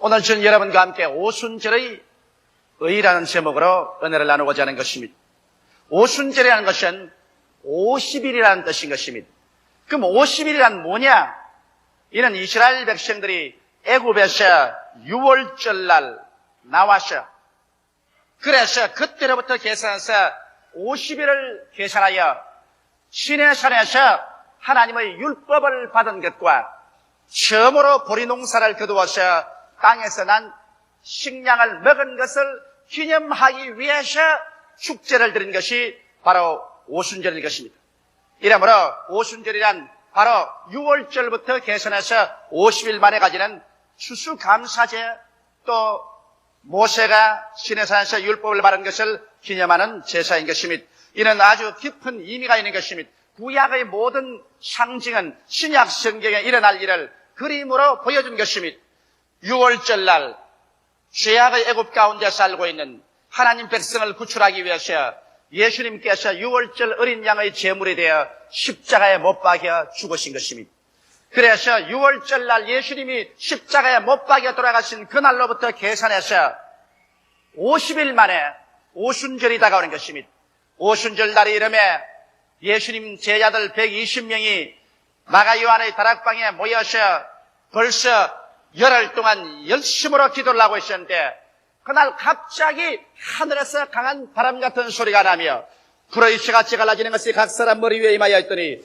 오늘 저는 여러분과 함께 오순절의 의라는 제목으로 은혜를 나누고자 하는 것입니다. 오순절이라는 것은 50일이라는 뜻인 것입니다. 그럼 50일이란 뭐냐? 이는 이스라엘 백성들이 애굽에서 6월절날 나와서 그래서 그때로부터 계산해서 50일을 계산하여 시내산에서 하나님의 율법을 받은 것과 처음으로 보리농사를 거두어서 땅에서 난 식량을 먹은 것을 기념하기 위해서 축제를 드린 것이 바로 오순절일 것입니다. 이러므로 오순절이란 바로 6월절부터 계산해서 50일 만에 가지는 추수감사제, 또 모세가 시내산에서 율법을 받은 것을 기념하는 제사인 것입니다. 이는 아주 깊은 의미가 있는 것입니다. 구약의 모든 상징은 신약 성경에 일어날 일을 그림으로 보여준 것입니다. 6월절날 죄악의 애굽 가운데 살고 있는 하나님 백성을 구출하기 위해서 예수님께서 6월절 어린 양의 제물이 되어 십자가에 못 박여 죽으신 것입니다. 그래서 6월절날 예수님이 십자가에 못 박여 돌아가신 그날로부터 계산해서 50일 만에 오순절이 다가오는 것입니다. 오순절 날이 이름에 예수님 제자들 120명이 마가 요한의 다락방에 모여서 벌써 열흘 동안 열심으로 기도를 하고 있었는데 그날 갑자기 하늘에서 강한 바람 같은 소리가 나며 불의 시같이 갈라지는 것이 각 사람 머리 위에 임하여 있더니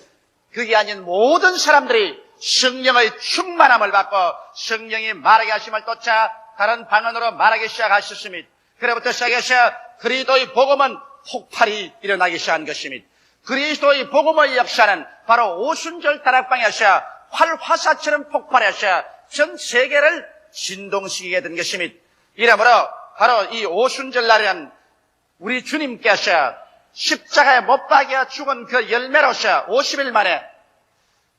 그게 아닌 모든 사람들이 성령의 충만함을 받고 성령이 말하게 하심을 쫓아 다른 방언으로 말하기 시작하셨습니다. 그로부터 시작해서 그리스도의 복음은 폭발이 일어나기 시작한 것입니다. 그리스도의 복음의 역사는 바로 오순절 다락방에서 활화사처럼 폭발해서 전 세계를 진동시키게 된 것입니다. 이러므로 바로 이 오순절 날에는 우리 주님께서 십자가에 못 박여 죽은 그 열매로서 50일 만에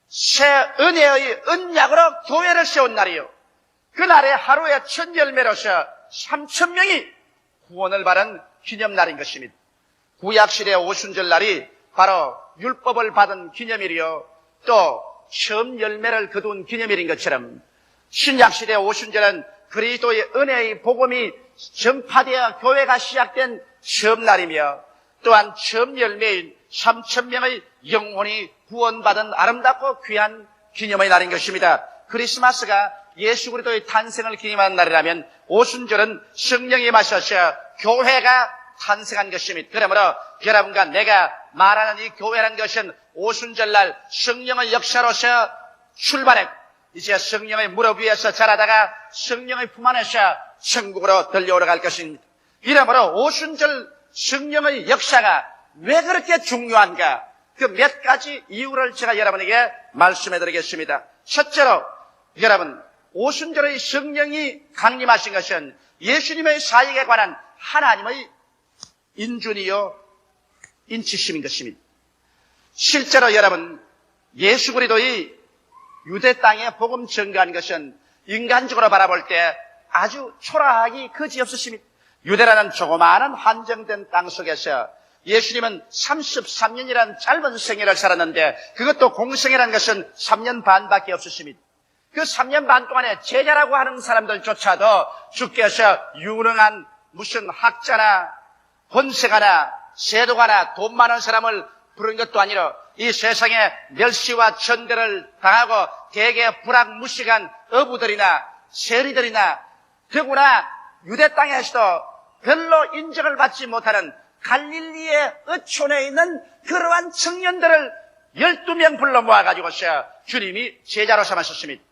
새 은혜의 언약으로 교회를 세운 날이요. 그날에 하루에 첫 열매로서 3,000명이 구원을 받은 기념날인 것입니다. 구약시대 오순절 날이 바로 율법을 받은 기념일이요, 또 처음 열매를 거둔 기념일인 것처럼 신약시대 오순절은 그리스도의 은혜의 복음이 전파되어 교회가 시작된 처음 날이며 또한 처음 열매인 3,000명의 영혼이 구원받은 아름답고 귀한 기념의 날인 것입니다. 크리스마스가 예수 그리스도의 탄생을 기념하는 날이라면 오순절은 성령이 마셔서 교회가 탄생한 것입니다. 그러므로 여러분과 내가 말하는 이 교회라는 것은 오순절날 성령의 역사로서 출발했고 이제 성령의 무릎 위에서 자라다가 성령의 품 안에서 천국으로 들려오러갈 것입니다. 이러므로 오순절 성령의 역사가 왜 그렇게 중요한가? 그 몇 가지 이유를 제가 여러분에게 말씀해 드리겠습니다. 첫째로 여러분, 오순절의 성령이 강림하신 것은 예수님의 사역에 관한 하나님의 인준이요 인치심인 것입니다. 실제로 여러분, 예수 그리스도의 유대 땅에 복음 전가한 것은 인간적으로 바라볼 때 아주 초라하기 그지없으십니다. 유대라는 조그마한 한정된 땅 속에서 예수님은 33년이라는 짧은 생애를 살았는데 그것도 공생애라는 것은 3년 반밖에 없으십니다. 그 3년 반 동안에 제자라고 하는 사람들조차도 주께서 유능한 무슨 학자나 권세가나 세도가나 돈 많은 사람을 부른 것도 아니라 이 세상에 멸시와 천대를 당하고 대개 불악무식한 어부들이나 세리들이나 더구나 유대 땅에서도 별로 인정을 받지 못하는 갈릴리의 어촌에 있는 그러한 청년들을 12명 불러 모아가지고서 주님이 제자로 삼으셨습니다.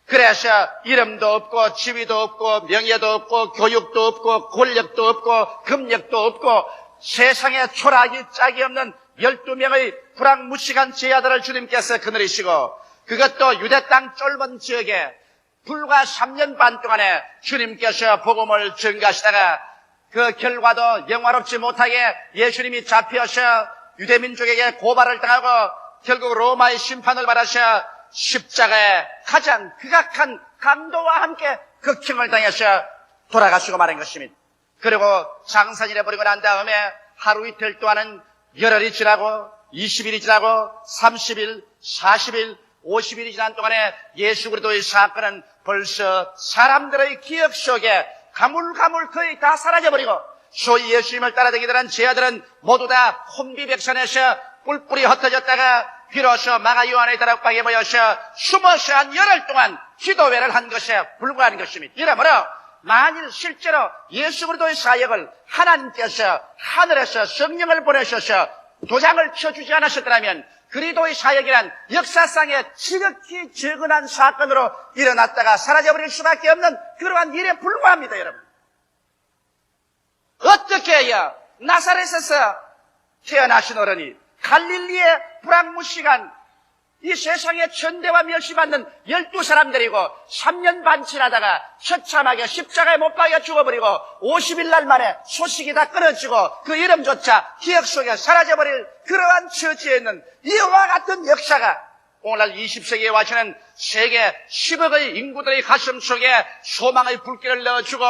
그래서 이름도 없고 지위도 없고 명예도 없고 교육도 없고 권력도 없고 금력도 없고 세상에 초라하기 짝이 없는 12명의 불악무식한 제자들을 주님께서 거느리시고 그것도 유대 땅 좁은 지역에 불과 3년 반 동안에 주님께서 복음을 전가하시다가 그 결과도 영화롭지 못하게 예수님이 잡혀서 유대민족에게 고발을 당하고 결국 로마의 심판을 받아서 십자가에 가장 극악한 강도와 함께 극형을 당해서 돌아가시고 말한 것입니다. 그리고 장사일에 버리고 난 다음에 하루 이틀 동안은 열흘이 지나고 20일이 지나고 30일, 40일, 50일이 지난 동안에 예수 그리스도의 사건은 벌써 사람들의 기억 속에 가물가물 거의 다 사라져버리고 소위 예수님을 따라다니던 제 아들은 모두 다 혼비백산에서 뿔뿔이 흩어졌다가 비로소 마가 요한의 다락방에 모여서 숨어서 한 열흘 동안 기도회를 한 것에 불과한 것입니다. 이러므로 만일 실제로 예수 그리스도의 사역을 하나님께서 하늘에서 성령을 보내셔서 도장을 쳐주지 않으셨더라면 그리스도의 사역이란 역사상에 지극히 적은한 사건으로 일어났다가 사라져버릴 수밖에 없는 그러한 일에 불과합니다, 여러분. 어떻게 해야 나사렛에서 태어나신 어른이 갈릴리의 불황무시간 이 세상에 천대와 멸시받는 12사람들이고 3년 반 지나다가 처참하게 십자가에 못 박여 죽어버리고 50일 날 만에 소식이 다 끊어지고 그 이름조차 기억 속에 사라져버릴 그러한 처지에 있는 이와 같은 역사가 오늘날 20세기에 와서는 세계 10억의 인구들의 가슴 속에 소망의 불길을 넣어주고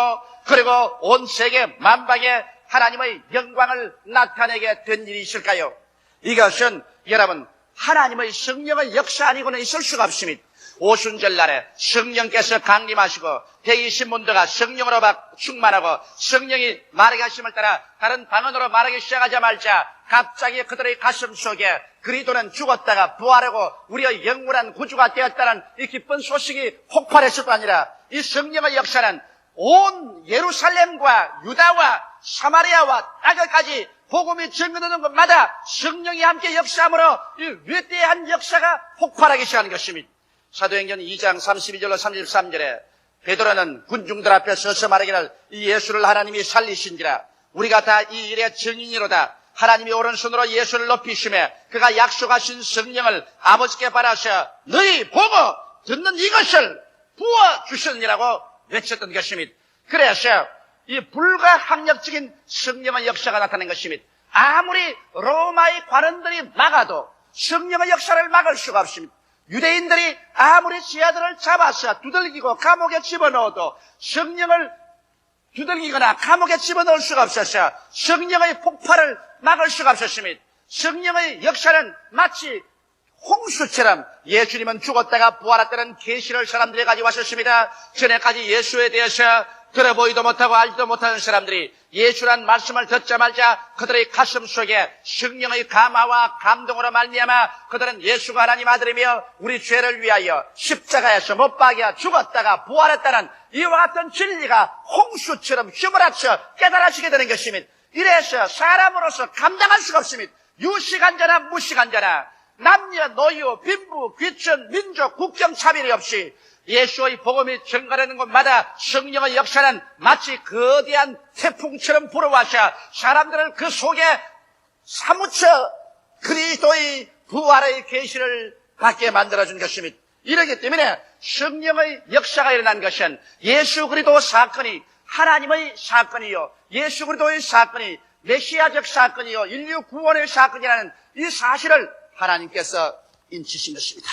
그리고 온 세계 만방에 하나님의 영광을 나타내게 된 일이 있을까요? 이것은 여러분 하나님의 성령의 역사 아니고는 있을 수가 없습니다. 오순절 날에 성령께서 강림하시고 대의신문도가 성령으로 충만하고 성령이 말하게 하심을 따라 다른 방언으로 말하기 시작하자마자 갑자기 그들의 가슴 속에 그리스도는 죽었다가 부활하고 우리의 영원한 구주가 되었다는 이 기쁜 소식이 폭발했을 뿐 아니라 이 성령의 역사는 온 예루살렘과 유다와 사마리아와 땅까지 복음이 증거되는 곳마다 성령이 함께 역사함으로 이 위대한 역사가 폭발하기 시작하는 것입니다. 사도행전 2장 32절로 33절에 베드로는 군중들 앞에 서서 말하기를 이 예수를 하나님이 살리신지라 우리가 다 이 일의 증인이로다. 하나님이 오른손으로 예수를 높이시며 그가 약속하신 성령을 아버지께 받아서 너희 보고 듣는 이것을 부어주셨느니라고 외쳤던 것입니다. 그래서 이 불가항력적인 성령의 역사가 나타난 것입니다. 아무리 로마의 관원들이 막아도 성령의 역사를 막을 수가 없습니다. 유대인들이 아무리 제자들을 잡아서 두들기고 감옥에 집어넣어도 성령을 두들기거나 감옥에 집어넣을 수가 없어서 성령의 폭발을 막을 수가 없었습니다. 성령의 역사는 마치 홍수처럼 예수님은 죽었다가 부활했다는 계시를 사람들이 가지고 왔었습니다. 전에까지 예수에 대해서 들어보지도 못하고 알지도 못하는 사람들이 예수란 말씀을 듣자마자 그들의 가슴 속에 성령의 감화와 감동으로 말미암아 그들은 예수가 하나님 아들이며 우리 죄를 위하여 십자가에서 못 박여 죽었다가 부활했다는 이와 같은 진리가 홍수처럼 휘몰아쳐 깨달아지게 되는 것입니다. 이래서 사람으로서 감당할 수가 없습니다. 유식한 자나 무식한 자나 남녀, 노유, 빈부, 귀천, 민족, 국경 차별이 없이 예수의 복음이 증가되는 곳마다 성령의 역사는 마치 거대한 태풍처럼 불어와서 사람들을 그 속에 사무쳐 그리스도의 부활의 계시를 받게 만들어준 것입니다. 이러기 때문에 성령의 역사가 일어난 것은 예수 그리스도 사건이 하나님의 사건이요 예수 그리스도의 사건이 메시아적 사건이요 인류 구원의 사건이라는 이 사실을 하나님께서 인치신 것입니다.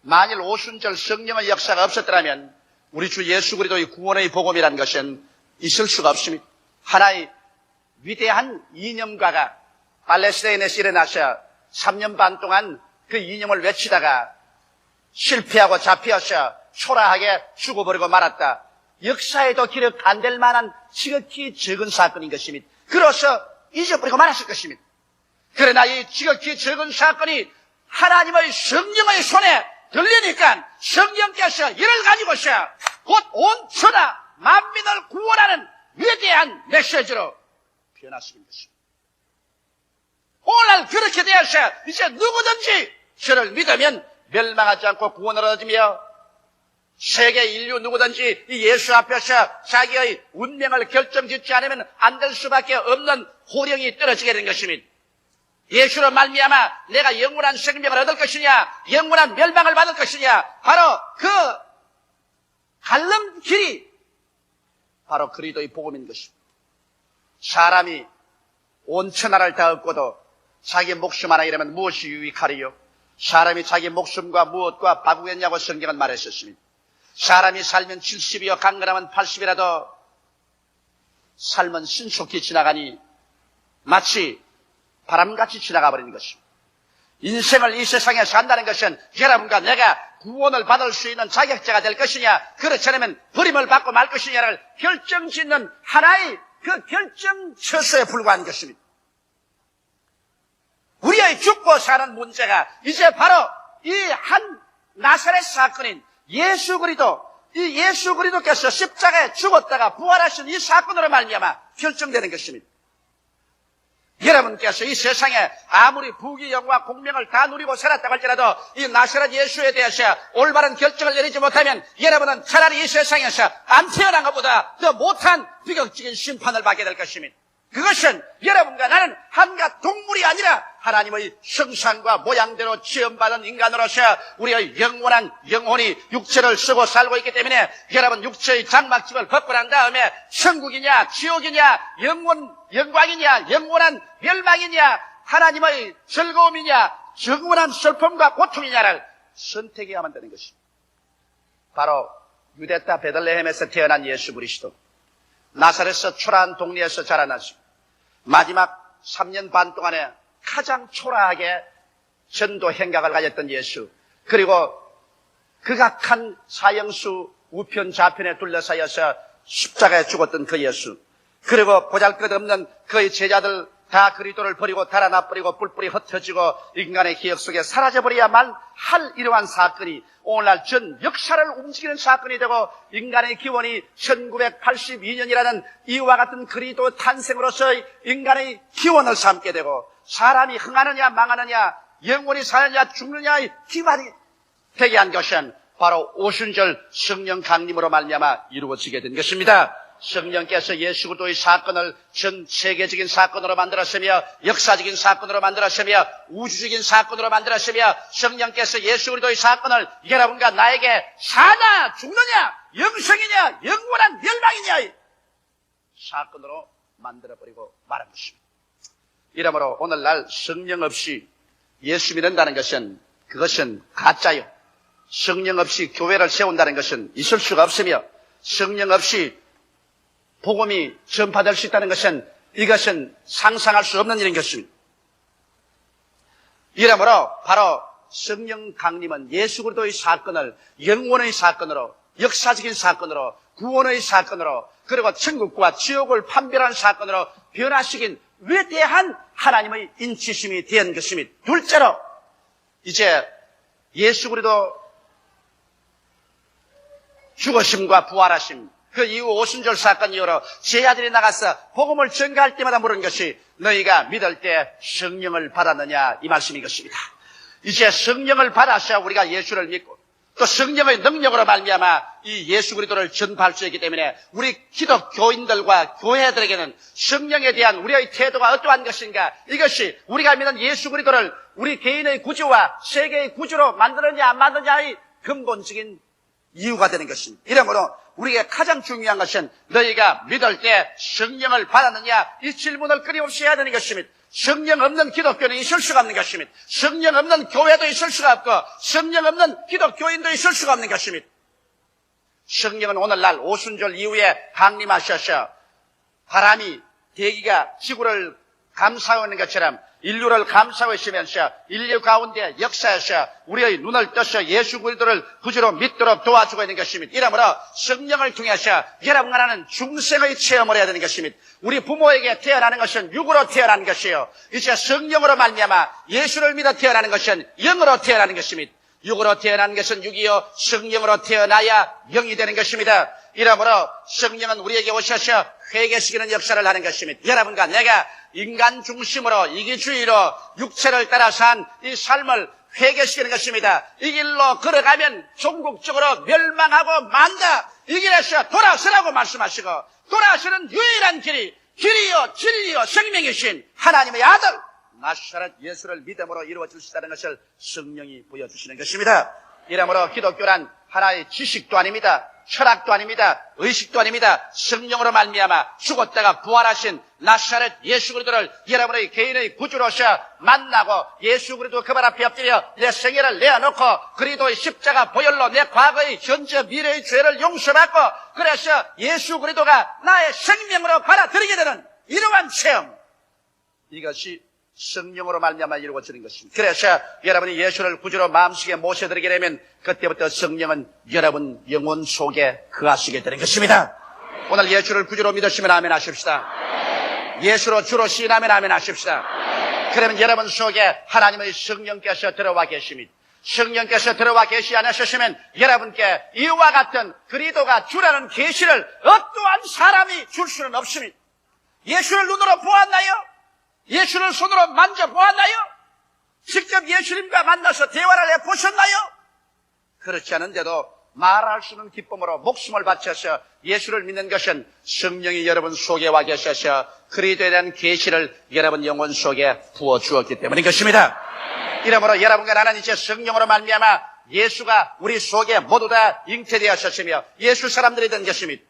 만일 오순절 성령의 역사가 없었더라면 우리 주 예수 그리스도의 구원의 복음이라는 것은 있을 수가 없습니다. 하나의 위대한 이념가가 팔레스타인에서 일어나서 3년 반 동안 그 이념을 외치다가 실패하고 잡혀서 초라하게 죽어버리고 말았다. 역사에도 기록 안 될 만한 지극히 적은 사건인 것입니다. 그래서 잊어버리고 말았을 것입니다. 그러나 이 지극히 적은 사건이 하나님의 성령의 손에 들리니까 성령께서 이를 가지고서 곧 온 천하 만민을 구원하는 위대한 메시지로 변화시킨 것입니다. 오늘날 그렇게 되어서 이제 누구든지 저를 믿으면 멸망하지 않고 구원을 얻으며 세계 인류 누구든지 이 예수 앞에서 자기의 운명을 결정짓지 않으면 안 될 수밖에 없는 호령이 떨어지게 된 것입니다. 예수로 말미암아 내가 영원한 생명을 얻을 것이냐 영원한 멸망을 받을 것이냐 바로 그 갈림길이 바로 그리스도의 복음인 것입니다. 사람이 온 천하를 다 얻고도 자기 목숨 하나 잃으면 무엇이 유익하리요? 사람이 자기 목숨과 무엇과 바꾸겠냐고 성경은 말했었습니다. 사람이 살면 70이요 강건하면 80이라도 삶은 신속히 지나가니 마치 바람같이 지나가 버리는 것입니다. 인생을 이 세상에 산다는 것은 여러분과 내가 구원을 받을 수 있는 자격자가 될 것이냐, 그렇지 않으면 버림을 받고 말 것이냐를 결정짓는 하나의 그 결정처서에 불과한 것입니다. 우리의 죽고 사는 문제가 이제 바로 이 한 나사렛 사건인 예수 그리스도, 이 예수 그리스도께서 십자가에 죽었다가 부활하신 이 사건으로 말미암아 결정되는 것입니다. 여러분께서 이 세상에 아무리 부귀영화 공명을 다 누리고 살았다고 할지라도 이 나사렛 예수에 대해서 올바른 결정을 내리지 못하면 여러분은 차라리 이 세상에서 안 태어난 것보다 더 못한 비극적인 심판을 받게 될 것입니다. 그것은 여러분과 나는 한갓 동물이 아니라 하나님의 형상과 모양대로 지음받은 인간으로서 우리의 영원한 영혼이 육체를 쓰고 살고 있기 때문에 여러분 육체의 장막집을 벗고 난 다음에 천국이냐 지옥이냐 영광이냐 영원한 멸망이냐 하나님의 즐거움이냐 영원한 슬픔과 고통이냐를 선택해야만 되는 것입니다. 바로 유대 땅 베들레헴에서 태어난 예수 그리스도, 나사렛에서 초라한 동네에서 자라나시고 마지막 3년 반 동안에 가장 초라하게 전도 행각을 가졌던 예수, 그리고 극악한 사형수 우편 좌편에 둘러싸여서 십자가에 죽었던 그 예수, 그리고 보잘것없는 그의 제자들 다 그리스도를 버리고 달아나버리고 뿔뿔이 흩어지고 인간의 기억 속에 사라져버려야만 할 이러한 사건이 오늘날 전 역사를 움직이는 사건이 되고 인간의 기원이 1982년이라는 이와 같은 그리스도 탄생으로서의 인간의 기원을 삼게 되고 사람이 흥하느냐 망하느냐 영원히 사느냐 죽느냐의 기반이 되게 한 것은 바로 오순절 성령 강림으로 말미암아 이루어지게 된 것입니다. 성령께서 예수 그리스도의 사건을 전 세계적인 사건으로 만들었으며 역사적인 사건으로 만들었으며 우주적인 사건으로 만들었으며 성령께서 예수 그리스도의 사건을 여러분과 나에게 사나 죽느냐 영생이냐 영원한 멸망이냐의 사건으로 만들어버리고 말한 것입니다. 이러므로 오늘날 성령 없이 예수 믿는다는 것은 그것은 가짜요. 성령 없이 교회를 세운다는 것은 있을 수가 없으며 성령 없이 복음이 전파될 수 있다는 것은 이것은 상상할 수 없는 일인 것입니다. 이러므로 바로 성령 강림은 예수 그리스도의 사건을 영원의 사건으로 역사적인 사건으로 구원의 사건으로 그리고 천국과 지옥을 판별한 사건으로 변화시킨 위대한 하나님의 인치심이 된 것입니다. 둘째로 이제 예수 그리스도 죽으심과 부활하심 그 이후 오순절 사건 이후로 제자들이 나가서 복음을 전가할 때마다 물은 것이 너희가 믿을 때 성령을 받았느냐 이 말씀인 것입니다. 이제 성령을 받아서 우리가 예수를 믿고 또 성령의 능력으로 말미암아 이 예수 그리스도를 전파할 수 있기 때문에 우리 기독교인들과 교회들에게는 성령에 대한 우리의 태도가 어떠한 것인가, 이것이 우리가 믿는 예수 그리스도를 우리 개인의 구조와 세계의 구조로 만드느냐 안 만드느냐의 근본적인 이유가 되는 것입니다. 이러므로 우리에게 가장 중요한 것은 너희가 믿을 때 성령을 받았느냐 이 질문을 끊임없이 해야 되는 것입니다. 성령 없는 기독교는 있을 수가 없는 것입니다. 성령 없는 교회도 있을 수가 없고 성령 없는 기독교인도 있을 수가 없는 것입니다. 성령은 오늘날 오순절 이후에 강림하셔서 바람이 대기가 지구를 감싸오는 것처럼 인류를 감싸오시면서 인류 가운데 역사에서 우리의 눈을 떠서 예수 그리스도를 구주로 믿도록 도와주고 있는 것입니다. 이러므로 성령을 통해서 여러분과 나는 중생의 체험을 해야 되는 것입니다. 우리 부모에게 태어나는 것은 육으로 태어나는 것이에요. 이제 성령으로 말미암아 예수를 믿어 태어나는 것은 영으로 태어나는 것입니다. 육으로 태어난 것은 육이요 성령으로 태어나야 영이 되는 것입니다. 이러므로 성령은 우리에게 오셔서 회개시키는 역사를 하는 것입니다. 여러분과 내가 인간 중심으로 이기주의로 육체를 따라 산 이 삶을 회개시키는 것입니다. 이 길로 걸어가면 종국적으로 멸망하고 만다. 이 길에서 돌아서라고 말씀하시고 돌아서는 유일한 길이요 진리요 생명이신 하나님의 아들 나사렛 예수를 믿음으로 이루어질 수 있다는 것을 성령이 보여주시는 것입니다. 이러므로 기독교란 하나의 지식도 아닙니다. 철학도 아닙니다. 의식도 아닙니다. 성령으로 말미암아 죽었다가 부활하신 나사렛 예수 그리스도를 여러분의 개인의 구주로서 만나고 예수 그리스도 그 발 앞에 엎드려 내 생애를 내어놓고 그리스도의 십자가 보혈로 내 과거의 현재 미래의 죄를 용서받고 그래서 예수 그리스도가 나의 생명으로 받아들이게 되는 이러한 체험, 이것이 성령으로 말미암아 이루어지는 것입니다. 그래서 여러분이 예수를 구주로 마음속에 모셔드리게 되면 그때부터 성령은 여러분 영혼 속에 거하시게 되는 것입니다. 오늘 예수를 구주로 믿으시면 아멘 하십시다. 예수로 주로 시인하면 아멘 하십시다. 그러면 여러분 속에 하나님의 성령께서 들어와 계십니다. 성령께서 들어와 계시 않으셨으면 여러분께 이와 같은 그리스도가 주라는 계시를 어떠한 사람이 줄 수는 없습니다. 예수를 눈으로 보았나요? 예수를 손으로 만져보았나요? 직접 예수님과 만나서 대화를 해보셨나요? 그렇지 않은데도 말할 수 있는 기쁨으로 목숨을 바쳐서 예수를 믿는 것은 성령이 여러분 속에 와 계셔서 그리스도에 대한 계시를 여러분 영혼 속에 부어주었기 때문인 것입니다. 이러므로 여러분과 나는 이제 성령으로 말미암아 예수가 우리 속에 모두 다 잉태되었으며 예수 사람들이 된 것입니다.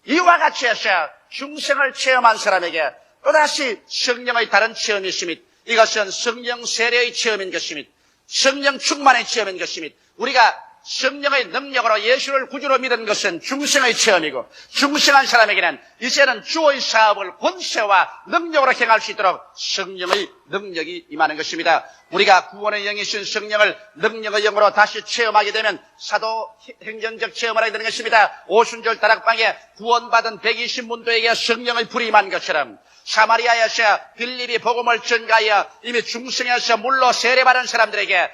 이와 같이 해서 중생을 체험한 사람에게 또다시 성령의 다른 체험이 있습니다. 이것은 성령 세례의 체험인 것입니다. 성령 충만의 체험인 것입니다. 우리가 성령의 능력으로 예수를 구주로 믿은 것은 중생의 체험이고 중생한 사람에게는 이제는 주의 사업을 권세와 능력으로 행할 수 있도록 성령의 능력이 임하는 것입니다. 우리가 구원의 영이신 성령을 능력의 영으로 다시 체험하게 되면 사도행전적 체험을 하게 되는 것입니다. 오순절 다락방에 구원받은 120문도에게 성령의 불이 임한 것처럼 사마리아에서 빌립이 복음을 전가하여 이미 중생에서 물로 세례받은 사람들에게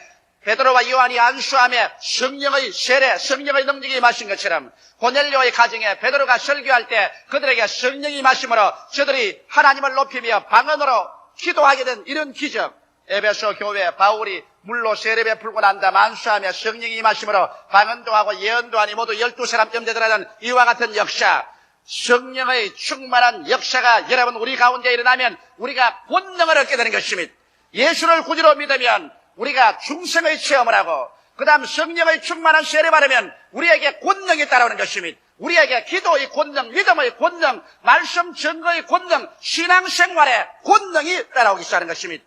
베드로와 요한이 안수하며 성령의 세례, 성령의 능력이 임하신 것처럼 고넬료의 가정에 베드로가 설교할 때 그들에게 성령이 임하심으로 저들이 하나님을 높이며 방언으로 기도하게 된 이런 기적. 에베소 교회 바울이 물로 세례 베풀고 난 다음 안수하며 성령이 임하심으로 방언도 하고 예언도 하니 모두 12사람 쯤되더라는 이와 같은 역사. 성령의 충만한 역사가 여러분 우리 가운데 일어나면 우리가 권능을 얻게 되는 것입니다. 예수를 구주로 믿으면 우리가 중생의 체험을 하고 그 다음 성령의 충만한 세례 받으면 우리에게 권능이 따라오는 것입니다. 우리에게 기도의 권능, 믿음의 권능, 말씀 증거의 권능, 신앙생활의 권능이 따라오기 시작하는 것입니다.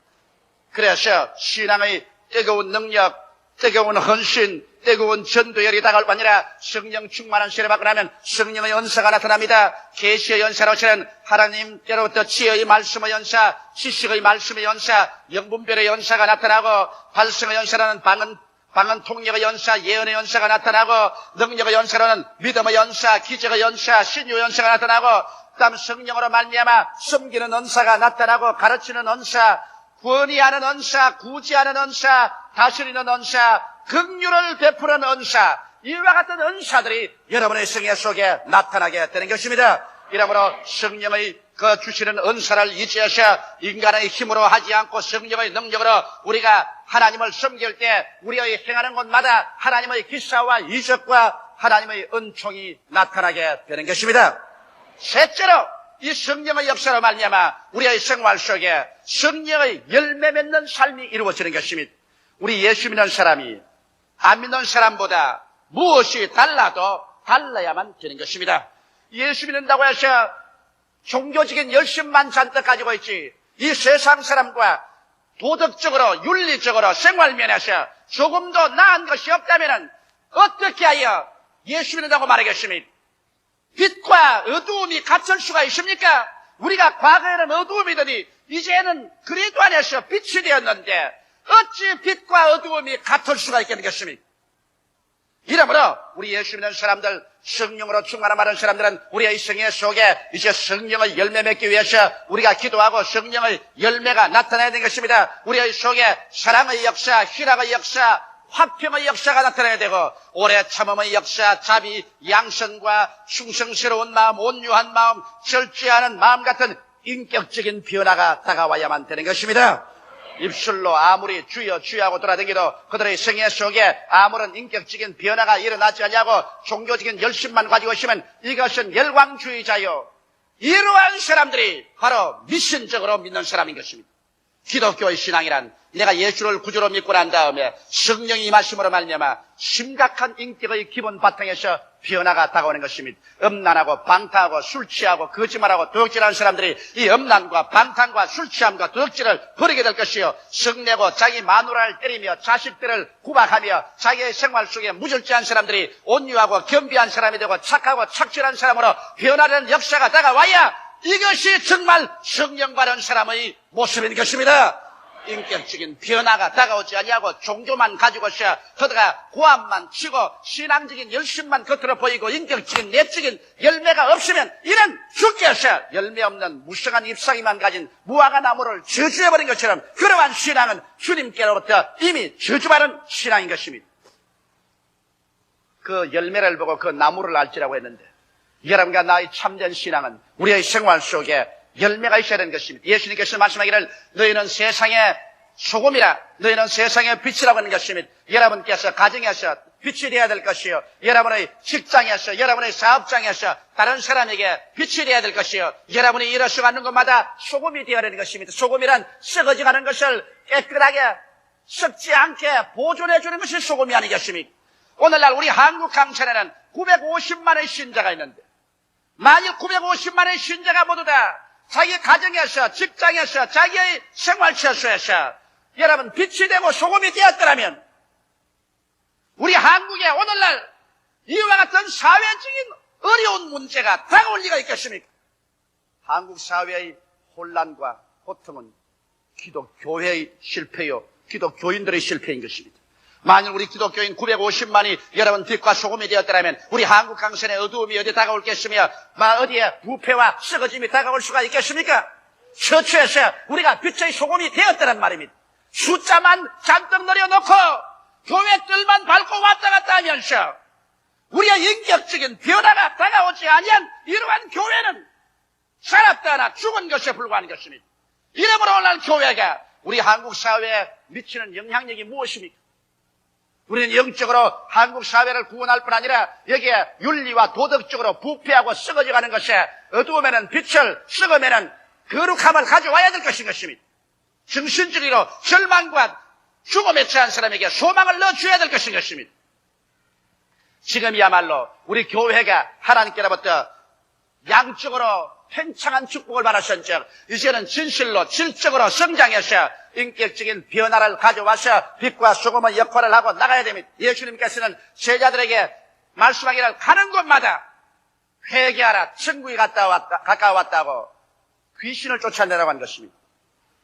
그래서 신앙의 뜨거운 능력, 뜨거운 헌신, 뜨거운 전도열이 다가올 뿐 아니라 성령 충만한 세례 받고 나면 성령의 은사가 나타납니다. 계시의 연사로 저는 하나님께로부터 지혜의 말씀의 연사, 지식의 말씀의 연사, 영분별의 연사가 나타나고 발성의 연사라는 방언 통역의 연사, 예언의 연사가 나타나고 능력의 연사로는 믿음의 연사, 기적의 연사, 신유의 연사가 나타나고 그다음 성령으로 말미암아 섬기는 은사가 나타나고 가르치는 은사, 권위하는 은사, 구제하는 은사, 다스리는 은사, 긍휼을 베푸는 은사, 이와 같은 은사들이 여러분의 생애 속에 나타나게 되는 것입니다. 이러므로 성령의 그 주시는 은사를 이지하셔 인간의 힘으로 하지 않고 성령의 능력으로 우리가 하나님을 섬길 때 우리의 행하는 곳마다 하나님의 기사와 이적과 하나님의 은총이 나타나게 되는 것입니다. 셋째로 이 성령의 역사로 말미암아 우리의 생활 속에 성령의 열매 맺는 삶이 이루어지는 것입니다. 우리 예수 믿는 사람이 안 믿는 사람보다 무엇이 달라도 달라야만 되는 것입니다. 예수 믿는다고 해서 종교적인 열심만 잔뜩 가지고 있지 이 세상 사람과 도덕적으로 윤리적으로 생활면에서 조금도 나은 것이 없다면 어떻게 하여 예수 믿는다고 말하겠습니까? 빛과 어두움이 같을 수가 있습니까? 우리가 과거에는 어두움이더니 이제는 그리스도 안에서 빛이 되었는데 어찌 빛과 어두움이 같을 수가 있겠는 것입니까? 이러므로 우리 예수 믿는 사람들, 성령으로 충만한 많은 사람들은 우리의 생애 속에 이제 성령의 열매 맺기 위해서 우리가 기도하고 성령의 열매가 나타나야 되는 것입니다. 우리의 속에 사랑의 역사, 희락의 역사, 화평의 역사가 나타나야 되고 오래 참음의 역사, 자비, 양선과 충성스러운 마음, 온유한 마음, 절제하는 마음 같은 인격적인 변화가 다가와야만 되는 것입니다. 입술로 아무리 주여 주여 하고 돌아다니도 그들의 생애 속에 아무런 인격적인 변화가 일어나지 않냐고 종교적인 열심만 가지고 있으면 이것은 열광주의자요. 이러한 사람들이 바로 미신적으로 믿는 사람인 것입니다. 기독교의 신앙이란 내가 예수를 구주로 믿고 난 다음에 성령이 임하심으로 말미암아 심각한 인격의 기본 바탕에서 변화가 다가오는 것입니다. 음란하고 방탕하고 술 취하고 거짓말하고 도둑질하는 사람들이 이 음란과 방탕과 술 취함과 도둑질을 버리게 될 것이요. 성내고 자기 마누라를 때리며 자식들을 구박하며 자기의 생활 속에 무절제한 사람들이 온유하고 겸비한 사람이 되고 착하고 착실한 사람으로 변화되는 역사가 다가와야 이것이 정말 성령 받은 사람의 모습인 것입니다. 인격적인 변화가 다가오지 아니하고 종교만 가지고서 그다가 고함만 치고 신앙적인 열심만 겉으로 보이고 인격적인 내적인 열매가 없으면 이는 주께서 열매 없는 무성한 잎사귀만 가진 무화과 나무를 저주해버린 것처럼 그러한 신앙은 주님께로부터 이미 저주받은 신앙인 것입니다. 그 열매를 보고 그 나무를 알지라고 했는데 여러분과 나의 참된 신앙은 우리의 생활 속에 열매가 있어야 되는 것입니다. 예수님께서 말씀하기를 너희는 세상의 소금이라 너희는 세상의 빛이라고 하는 것입니다. 여러분께서 가정에서 빛이 되어야 될 것이요 여러분의 직장에서 여러분의 사업장에서 다른 사람에게 빛이 되어야 될 것이요 여러분이 일어서가는 것마다 소금이 되어야 되는 것입니다. 소금이란 썩어져가는 것을 깨끗하게 썩지 않게 보존해 주는 것이 소금이 아니겠습니까? 오늘날 우리 한국 강천에는 950만의 신자가 있는데 만일 950만의 신자가 모두 다 자기 가정에서 직장에서 자기의 생활처소에서 여러분 빛이 되고 소금이 되었더라면 우리 한국에 오늘날 이와 같은 사회적인 어려운 문제가 다가올 리가 있겠습니까? 한국 사회의 혼란과 고통은 기독교회의 실패요 기독교인들의 실패인 것입니다. 만일 우리 기독교인 950만이 여러분 빛과 소금이 되었더라면 우리 한국 강선의 어두움이 어디 다가올겠으며 어디에 부패와 썩어짐이 다가올 수가 있겠습니까? 처처에서 우리가 빛의 소금이 되었다는 말입니다. 숫자만 잔뜩 늘여놓고 교회들만 밟고 왔다 갔다 하면서 우리의 인격적인 변화가 다가오지 아니한 이러한 교회는 살았다 하나 죽은 것에 불과한 것입니다. 이러므로 오늘 교회가 우리 한국 사회에 미치는 영향력이 무엇입니까? 우리는 영적으로 한국 사회를 구원할 뿐 아니라 여기에 윤리와 도덕적으로 부패하고 썩어져가는 것에 어두움에는 빛을 썩으면은 거룩함을 가져와야 될 것인 것입니다. 정신적으로 절망과 죽음에 처한 사람에게 소망을 넣어줘야 될 것인 것입니다. 지금이야말로 우리 교회가 하나님께로부터 양적으로 팽창한 축복을 받으셨죠. 이제는 진실로 질적으로 성장해서 인격적인 변화를 가져와서 빛과 소금의 역할을 하고 나가야 됩니다. 예수님께서는 제자들에게 말씀하기를 가는 곳마다 회개하라 천국이 가까워왔다고 귀신을 쫓아내라고 한 것입니다.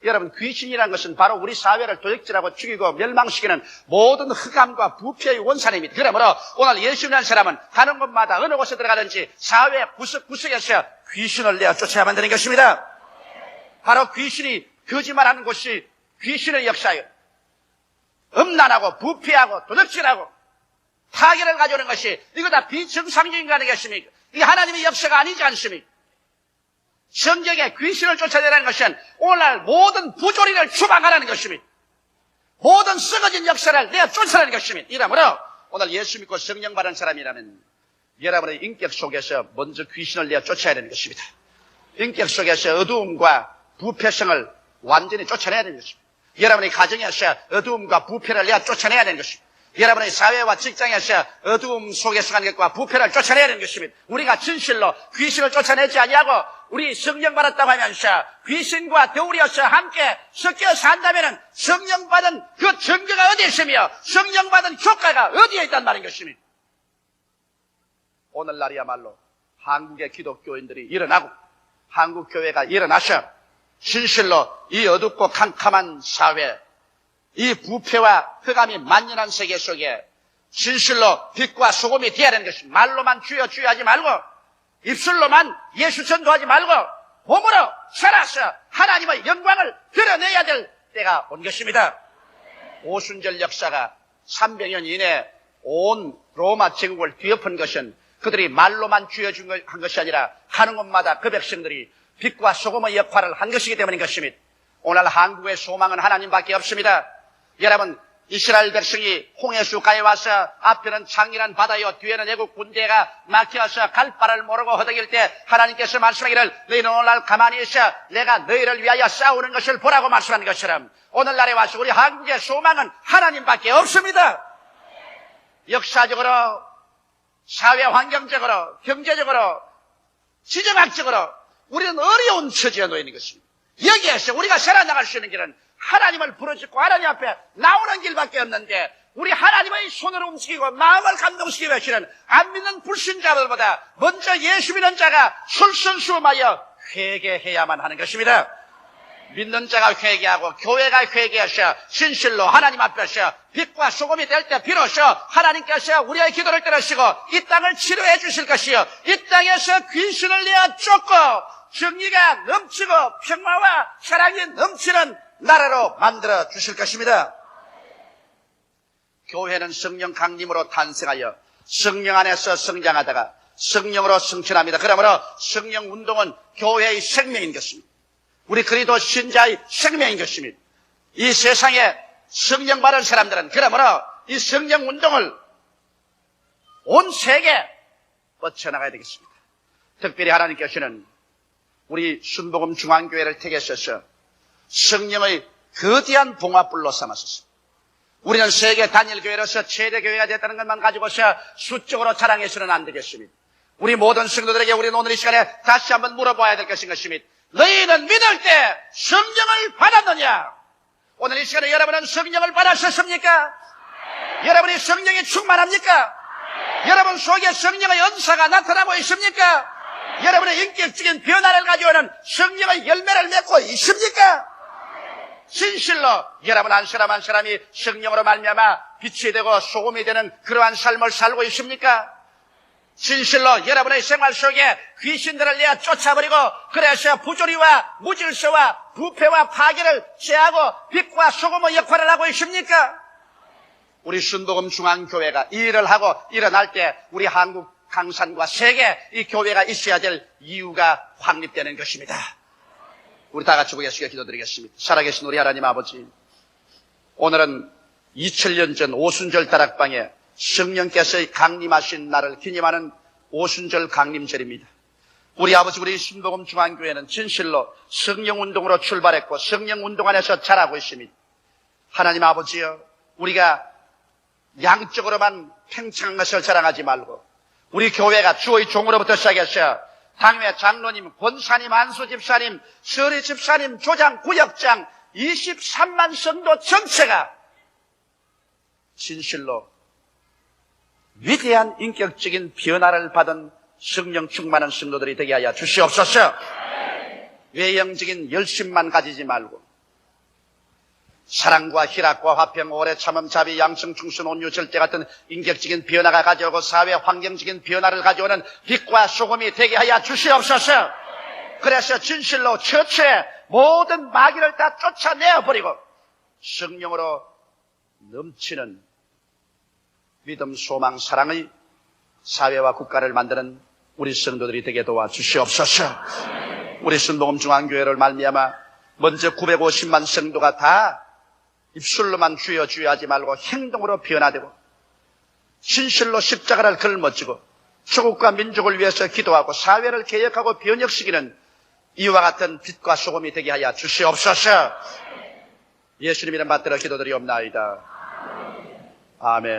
여러분 귀신이라는 것은 바로 우리 사회를 도적질하고 죽이고 멸망시키는 모든 흑암과 부패의 원산입니다. 그러므로 오늘 예수님이라는 사람은 가는 곳마다 어느 곳에 들어가든지 사회 구석구석에서 귀신을 내어 쫓아야만 되는 것입니다. 바로 귀신이 거짓말하는 곳이 귀신의 역사예요. 음란하고 부패하고 도적질하고 파괴를 가져오는 것이 이거 다 비정상적인 거 아니겠습니까? 이게 하나님의 역사가 아니지 않습니까? 성경에 귀신을 쫓아내라는 것은 오늘날 모든 부조리를 추방하라는 것입니다. 모든 썩어진 역사를 내어 쫓아내는 것입니다. 이러므로 오늘 예수 믿고 성령 받은 사람이라면 여러분의 인격 속에서 먼저 귀신을 내어 쫓아야 되는 것입니다. 인격 속에서 어두움과 부패성을 완전히 쫓아내야 되는 것입니다. 여러분의 가정에서 어두움과 부패를 내어 쫓아내야 되는 것입니다. 여러분의 사회와 직장에서 어두움 속에서 가는 것과 부패를 쫓아내야 되는 것입니다. 우리가 진실로 귀신을 쫓아내지 아니하고 우리 성령 받았다고 하면서 귀신과 더불어서 함께 섞여 산다면 성령 받은 그 증거가 어디에 있으며 성령 받은 효과가 어디에 있단 말인 것입니다. 오늘날이야말로 한국의 기독교인들이 일어나고 한국 교회가 일어나서 진실로 이 어둡고 캄캄한 사회, 이 부패와 흑암이 만연한 세계 속에 진실로 빛과 소금이 되어야 되는 것입니다. 말로만 주여 주여 하지 말고 입술로만 예수 전도하지 말고 몸으로 살아서 하나님의 영광을 드러내야 될 때가 온 것입니다. 오순절 역사가 300년 이내에 온 로마 제국을 뒤엎은 것은 그들이 말로만 주여 한 것이 아니라 가는 곳마다 그 백성들이 빛과 소금의 역할을 한 것이기 때문인 것입니다. 오늘 한국의 소망은 하나님밖에 없습니다. 여러분 이스라엘 백성이 홍해수가에 와서 앞에는 장렬한 바다요 뒤에는 애국 군대가 막혀서 갈 바를 모르고 허덕일 때 하나님께서 말씀하기를 너희는 오늘날 가만히 있어 내가 너희를 위하여 싸우는 것을 보라고 말씀하는 것처럼 오늘날에 와서 우리 한국의 소망은 하나님밖에 없습니다. 역사적으로 사회 환경적으로 경제적으로 지정학적으로 우리는 어려운 처지에 놓여 있는 것입니다. 여기에서 우리가 살아나갈 수 있는 길은 하나님을 부르짖고 하나님 앞에 나오는 길밖에 없는데 우리 하나님의 손으로 움직이고 마음을 감동시키고 하시는 안 믿는 불신자들보다 먼저 예수 믿는 자가 솔선수범하여 회개해야만 하는 것입니다. 믿는 자가 회개하고 교회가 회개하셔 진실로 하나님 앞에서 빛과 소금이 될 때 비로소 하나님께서 우리의 기도를 들으시고 이 땅을 치료해 주실 것이요 이 땅에서 귀신을 내어 쫓고 정의가 넘치고 평화와 사랑이 넘치는 나라로 만들어 주실 것입니다. 교회는 성령 강림으로 탄생하여 성령 안에서 성장하다가 성령으로 성천합니다. 그러므로 성령 운동은 교회의 생명인 것입니다. 우리 그리스도 신자의 생명인 것입니다. 이 세상에 성령 받은 사람들은 그러므로 이 성령 운동을 온 세계에 뻗쳐나가야 되겠습니다. 특별히 하나님께서는 우리 순복음 중앙교회를 택하셔서 성령의 거대한 봉화불로 삼았습니다. 우리는 세계 단일교회로서 최대교회가 됐다는 것만 가지고서 수적으로 자랑해서는 안 되겠습니다. 우리 모든 성도들에게 우리는 오늘 이 시간에 다시 한번 물어봐야 될 것인 것입니다. 너희는 믿을 때 성령을 받았느냐? 오늘 이 시간에 여러분은 성령을 받으셨습니까? 여러분이 성령에 충만합니까? 여러분 속에 성령의 은사가 나타나고 있습니까? 여러분의 인격적인 변화를 가져오는 성령의 열매를 맺고 있습니까? 진실로 여러분 한 사람 한 사람이 성령으로 말미암아 빛이 되고 소금이 되는 그러한 삶을 살고 있습니까? 진실로 여러분의 생활 속에 귀신들을 내어 쫓아버리고 그래서 부조리와 무질서와 부패와 파괴를 제하고 빛과 소금의 역할을 하고 있습니까? 우리 순복음 중앙교회가 이 일을 하고 일어날 때 우리 한국 강산과 세계 이 교회가 있어야 될 이유가 확립되는 것입니다. 우리 다 같이 예수께 기도드리겠습니다. 살아계신 우리 하나님 아버지, 오늘은 2000년 전 오순절 다락방에 성령께서 강림하신 날을 기념하는 오순절 강림절입니다. 우리 아버지, 우리 순복음 중앙교회는 진실로 성령운동으로 출발했고 성령운동 안에서 자라고 있습니다. 하나님 아버지여, 우리가 양적으로만 팽창한 것을 자랑하지 말고 우리 교회가 주의 종으로부터 시작해서 당회 장로님, 권사님, 안수 집사님, 서리 집사님, 조장, 구역장 23만 성도 전체가 진실로 위대한 인격적인 변화를 받은 성령 충만한 성도들이 되게 하여 주시옵소서. 외형적인 열심만 가지지 말고 사랑과 희락과 화평, 오래 참음, 자비, 양성, 충성, 온유, 절대 같은 인격적인 변화가 가져오고 사회 환경적인 변화를 가져오는 빛과 소금이 되게 하여 주시옵소서. 그래서 진실로 처처의 모든 마귀를 다 쫓아내어버리고 성령으로 넘치는 믿음, 소망, 사랑의 사회와 국가를 만드는 우리 성도들이 되게 도와 주시옵소서. 우리 순복음 중앙교회를 말미암아 먼저 950만 성도가 다 입술로만 주여 주여 하지 말고 행동으로 변화되고 진실로 십자가를 걸머쥐고 조국과 민족을 위해서 기도하고 사회를 개혁하고 변혁시키는 이와 같은 빛과 소금이 되게 하여 주시옵소서. 예수님 이름 받들어 기도드리옵나이다. 아멘.